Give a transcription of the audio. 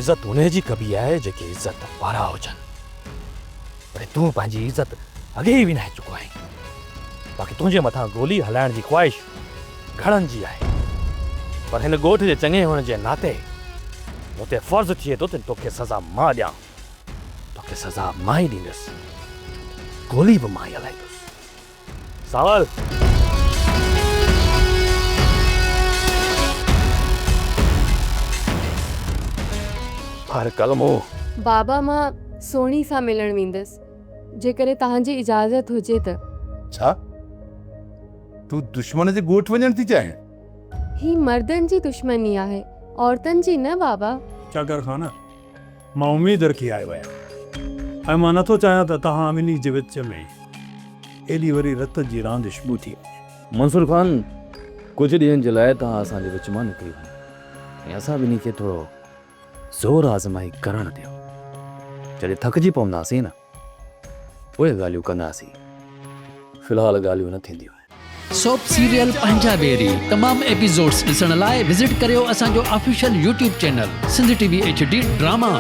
इज्जत उन्हें जी कभी है जेके इज्जत वारा हुजन पर तू पंहिंजी इज्जत अगे ही विञाए चुको आहीं बाक़ी तुंहिंजे मथां गोली हलाइण जी ख्वाहिश घणनि जी आहे पर हिन ॻोठ जे चङे हुअण जे नाते मूंते फर्ज़ थिए थो त तोखे सज़ा मां ॾियां तोखे सज़ा मां ई ॾींदुसि गोली बि मां ई हलाईंदुसि सावल हर कलमो बाबा मां सोणी सां मिलण वेंदसि जेकॾहिं तव्हांजी इजाज़त हुजे त छा तू दुश्मन जे ॻोठ वञण थी चाहे ही मर्दनि जी दुश्मनी आहे औरतनि जी न बाबा चाकर खाना मां उम्मीद रखी आयो आहियां ऐं मां नथो चाहियां त तव्हां ॿिन्ही जे विच में एॾी वरी रत जी रांदि शुरू थी मंसूर खान कुझु ॾींहंनि जे लाइ तव्हां असांजे विच मां निकिरी वञो ऐं असां ॿिन्ही खे थोरो ज़ोर आज़माई करणु ॾियो जॾहिं थकिजी पवंदासीं न उहे ॻाल्हियूं कंदासीं फ़िलहाल ॻाल्हियूं न थींदियूं सोप सीरियल पंजाबेरी तमाम एपिसोड्स ॾिसण लाइ विज़िट करियो असांजो official YouTube channel Sindh TV HD drama.